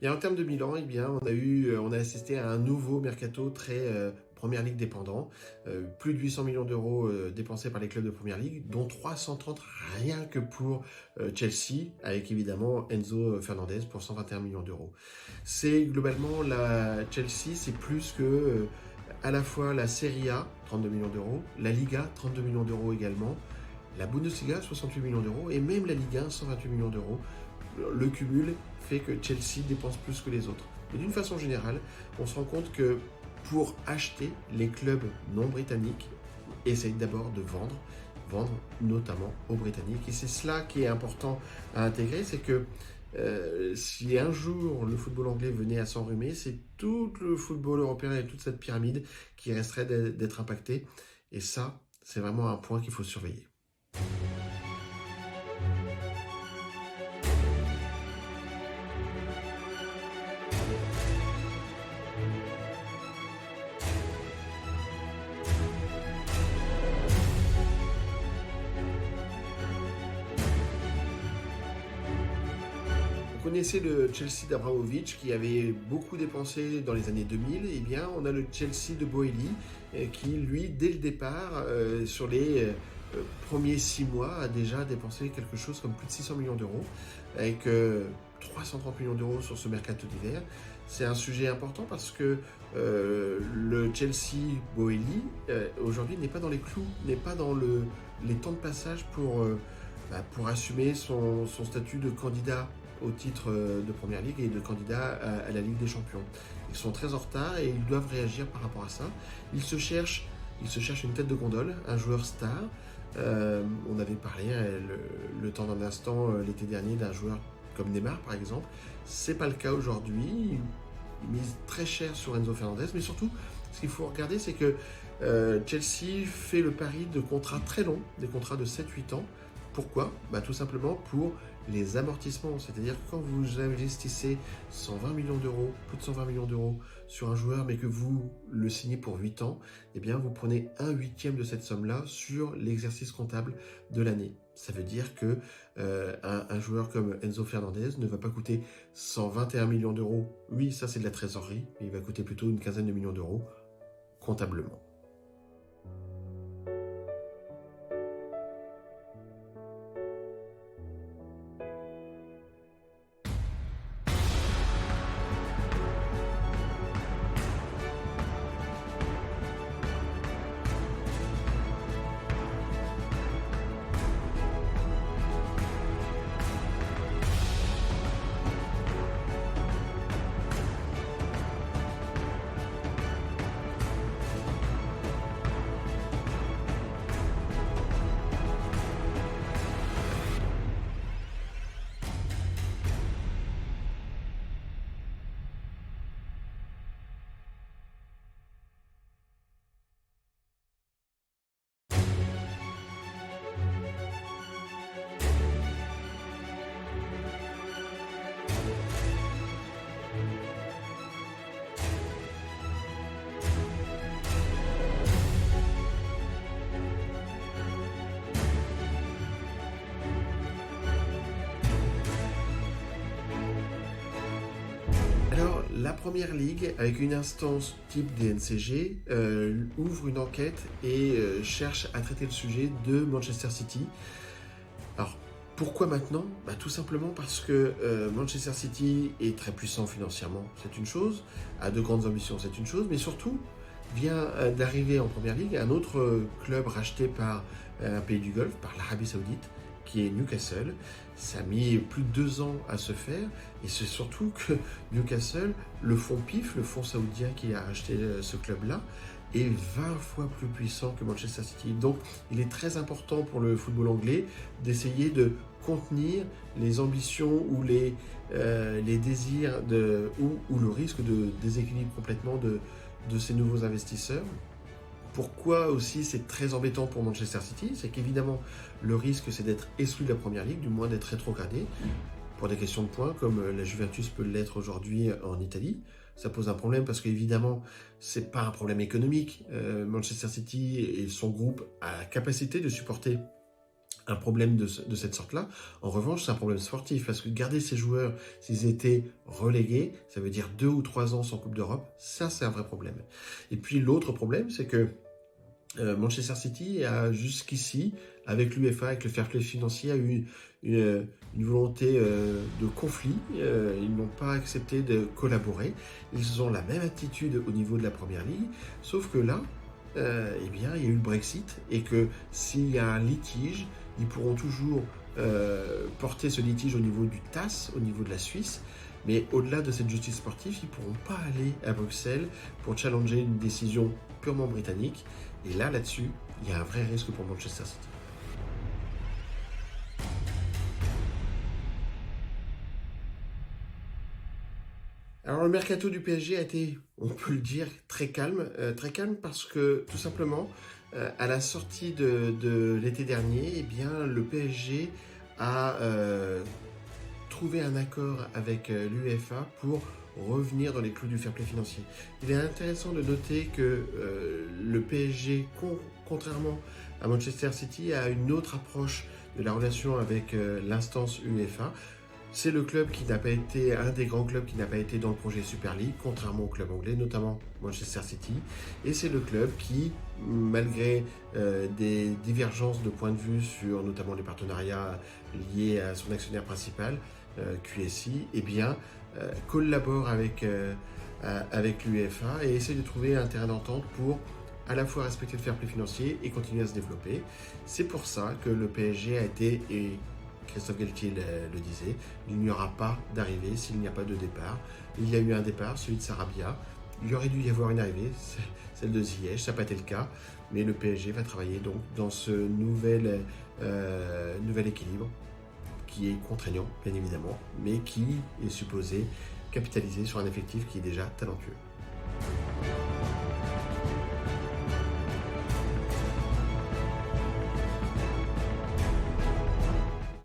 Et en termes de bilan, eh bien, on a assisté à un nouveau mercato très Première Ligue dépendant. Plus de 800 millions d'euros dépensés par les clubs de Première Ligue, dont 330 rien que pour Chelsea, avec évidemment Enzo Fernandez pour 121 millions d'euros. C'est globalement la Chelsea, c'est plus que à la fois la Serie A, 32 millions d'euros, la Liga, 32 millions d'euros également, la Bundesliga, 68 millions d'euros, et même la Ligue 1, 128 millions d'euros. Le cumul fait que Chelsea dépense plus que les autres. Mais d'une façon générale, on se rend compte que pour acheter, les clubs non britanniques essayent d'abord de vendre notamment aux Britanniques. Et c'est cela qui est important à intégrer, c'est que si un jour le football anglais venait à s'enrhumer, c'est tout le football européen et toute cette pyramide qui resterait d'être impactée. Et ça, c'est vraiment un point qu'il faut surveiller. Vous connaissez le Chelsea d'Abramovich qui avait beaucoup dépensé dans les années 2000. Eh bien, on a le Chelsea de Boehly qui, lui, dès le départ, sur les premiers 6 mois, a déjà dépensé quelque chose comme plus de 600 millions d'euros, avec 330 millions d'euros sur ce mercato d'hiver. C'est un sujet important parce que le Chelsea Boehly, aujourd'hui, n'est pas dans les clous, n'est pas dans les temps de passage pour assumer son statut de candidat au titre de Première Ligue et de candidat à la Ligue des Champions. Ils sont très en retard et ils doivent réagir par rapport à ça. Ils se cherchent une tête de gondole, un joueur star. On avait parlé le temps d'un instant l'été dernier d'un joueur comme Neymar par exemple. C'est pas le cas aujourd'hui. Ils misent très cher sur Enzo Fernandez, mais surtout, ce qu'il faut regarder, c'est que Chelsea fait le pari de contrats très longs, des contrats de 7-8 ans. Pourquoi ? Tout simplement pour les amortissements. C'est-à-dire que quand vous investissez 120 millions d'euros, plus de 120 millions d'euros sur un joueur, mais que vous le signez pour 8 ans, eh bien vous prenez 1/8 de cette somme-là sur l'exercice comptable de l'année. Ça veut dire que un joueur comme Enzo Fernandez ne va pas coûter 121 millions d'euros. Oui, ça c'est de la trésorerie, mais il va coûter plutôt une quinzaine de millions d'euros comptablement. Alors, la Première Ligue, avec une instance type DNCG, ouvre une enquête et cherche à traiter le sujet de Manchester City. Alors, pourquoi maintenant ? Tout simplement parce que Manchester City est très puissant financièrement, c'est une chose, a de grandes ambitions, c'est une chose, mais surtout vient d'arriver en Première Ligue un autre club racheté par un pays du Golfe, par l'Arabie Saoudite, qui est Newcastle. Ça a mis plus de 2 ans à se faire, et c'est surtout que Newcastle, le fonds PIF, le fonds saoudien qui a acheté ce club-là, est 20 fois plus puissant que Manchester City. Donc il est très important pour le football anglais d'essayer de contenir les ambitions ou les désirs ou le risque de déséquilibre complètement de ces nouveaux investisseurs. Pourquoi aussi c'est très embêtant pour Manchester City, c'est qu'évidemment le risque c'est d'être exclu de la Première Ligue, du moins d'être rétrogradé pour des questions de points comme la Juventus peut l'être aujourd'hui en Italie. Ça pose un problème parce qu'évidemment c'est pas un problème économique. Manchester City et son groupe a la capacité de supporter un problème de cette sorte-là. En revanche, c'est un problème sportif, parce que garder ces joueurs, s'ils étaient relégués, ça veut dire 2 ou 3 ans sans Coupe d'Europe, ça c'est un vrai problème. Et puis l'autre problème, c'est que Manchester City a jusqu'ici, avec l'UEFA, avec le fair play financier, a eu une volonté de conflit. Ils n'ont pas accepté de collaborer. Ils ont la même attitude au niveau de la Première Ligue, sauf que là, eh bien, il y a eu le Brexit, et que s'il y a un litige, ils pourront toujours porter ce litige au niveau du TAS, au niveau de la Suisse, mais au-delà de cette justice sportive, ils ne pourront pas aller à Bruxelles pour challenger une décision purement britannique. Et là-dessus, il y a un vrai risque pour Manchester City. Alors le mercato du PSG a été, on peut le dire, très calme parce que tout simplement, à la sortie de l'été dernier, eh bien, le PSG a trouvé un accord avec l'UEFA pour revenir dans les clous du fair play financier. Il est intéressant de noter que le PSG, contrairement à Manchester City, a une autre approche de la relation avec l'instance UEFA. C'est le club qui n'a pas été, un des grands clubs qui n'a pas été dans le projet Super League, contrairement au club anglais, notamment Manchester City. Et c'est le club qui, malgré des divergences de point de vue sur notamment les partenariats liés à son actionnaire principal, QSI, eh bien, collabore avec l'UEFA et essaie de trouver un terrain d'entente pour à la fois respecter le fair play financier et continuer à se développer. C'est pour ça que le PSG a été, et Christophe Galtier le disait, il n'y aura pas d'arrivée s'il n'y a pas de départ. Il y a eu un départ, celui de Sarabia. Il aurait dû y avoir une arrivée, celle de Ziyech, ça n'a pas été le cas. Mais le PSG va travailler donc dans ce nouvel équilibre qui est contraignant, bien évidemment, mais qui est supposé capitaliser sur un effectif qui est déjà talentueux.